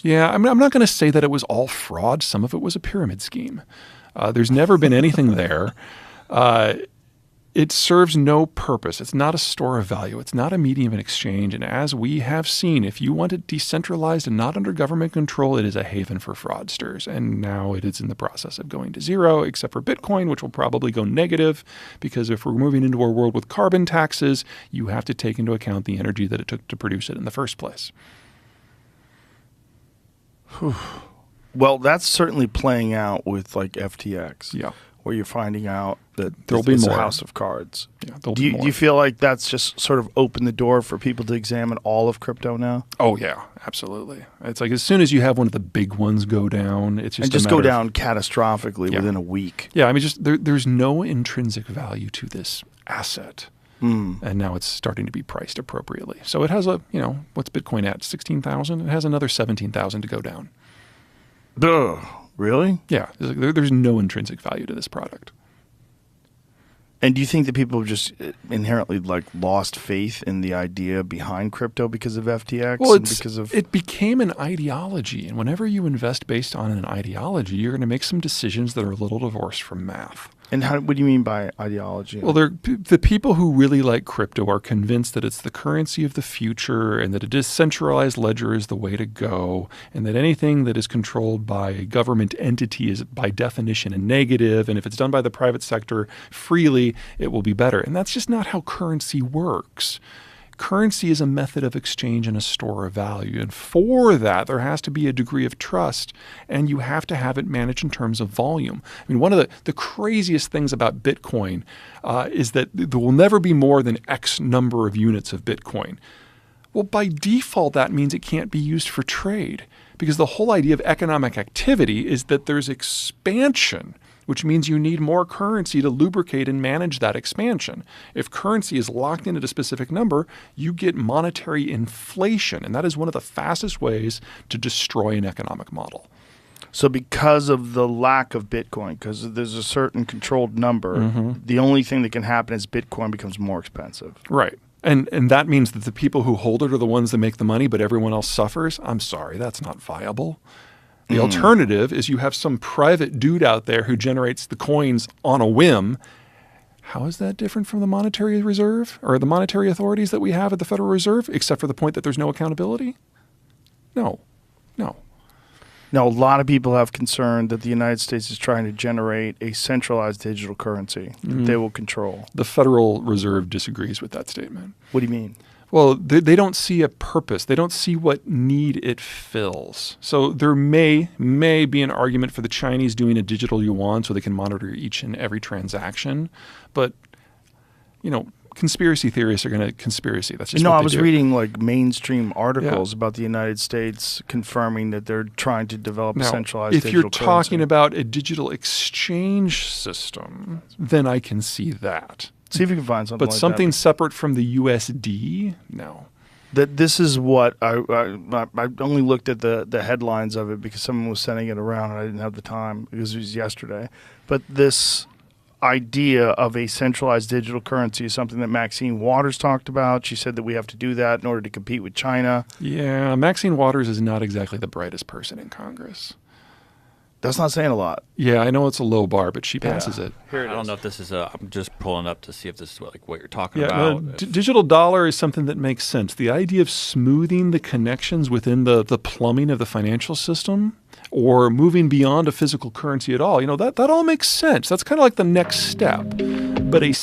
Yeah, I mean, I'm not going to say that it was all fraud. Some of it was a pyramid scheme. There's never been anything there. It serves no purpose. It's not a store of value. It's not a medium of exchange. And as we have seen, if you want it decentralized and not under government control, it is a haven for fraudsters. And now it is in the process of going to zero, except for Bitcoin, which will probably go negative, because if we're moving into a world with carbon taxes, you have to take into account the energy that it took to produce it in the first place. Well, that's certainly playing out with like FTX. Yeah. Where you're finding out that there'll be more. A house of cards. Yeah, do you feel like that's just sort of opened the door for people to examine all of crypto now? Oh yeah, absolutely. It's like as soon as you have one of the big ones go down, it's just go down catastrophically within a week. Yeah, I mean, there's no intrinsic value to this asset, and now it's starting to be priced appropriately. So it has what's Bitcoin at? 16,000. It has another 17,000 to go down. Duh. Really? Yeah. There's no intrinsic value to this product. And do you think that people have just inherently lost faith in the idea behind crypto because of FTX? Well, it became an ideology. And whenever you invest based on an ideology, you're going to make some decisions that are a little divorced from math. And what do you mean by ideology? Well, the people who really like crypto are convinced that it's the currency of the future and that a decentralized ledger is the way to go, and that anything that is controlled by a government entity is by definition a negative, and if it's done by the private sector freely, it will be better. And that's just not how currency works. Currency is a method of exchange and a store of value. And for that, there has to be a degree of trust, and you have to have it managed in terms of volume. I mean, one of the craziest things about Bitcoin is that there will never be more than X number of units of Bitcoin. Well, by default, that means it can't be used for trade, because the whole idea of economic activity is that there's expansion, which means you need more currency to lubricate and manage that expansion. If currency is locked in at a specific number, you get monetary inflation, and that is one of the fastest ways to destroy an economic model. So because of the lack of Bitcoin, because there's a certain controlled number, the only thing that can happen is Bitcoin becomes more expensive. Right. And that means that the people who hold it are the ones that make the money, but everyone else suffers. I'm sorry, that's not viable. The alternative is you have some private dude out there who generates the coins on a whim. How is that different from the monetary reserve or the monetary authorities that we have at the Federal Reserve, except for the point that there's no accountability? No. Now, a lot of people have concern that the United States is trying to generate a centralized digital currency that they will control. The Federal Reserve disagrees with that statement. What do you mean? Well, they don't see a purpose. They don't see what need it fills. So there may be an argument for the Chinese doing a digital yuan so they can monitor each and every transaction. But, conspiracy theorists are going to conspiracy. That's just what they do. I was reading mainstream articles about the United States confirming that they're trying to develop a centralized digital currency. If you're talking about a digital exchange system, then I can see that. See if you can find something but something separate from the USD, no. This is what I only looked at the headlines of it because someone was sending it around and I didn't have the time because it was yesterday. But this idea of a centralized digital currency is something that Maxine Waters talked about. She said that we have to do that in order to compete with China. Yeah, Maxine Waters is not exactly the brightest person in Congress. That's not saying a lot. Yeah, I know it's a low bar, but she passes it. Here I don't know if this is I'm just pulling up to see if this is what you're talking about. Digital dollar is something that makes sense. The idea of smoothing the connections within the plumbing of the financial system or moving beyond a physical currency at all, that all makes sense. That's kind of like the next step. But a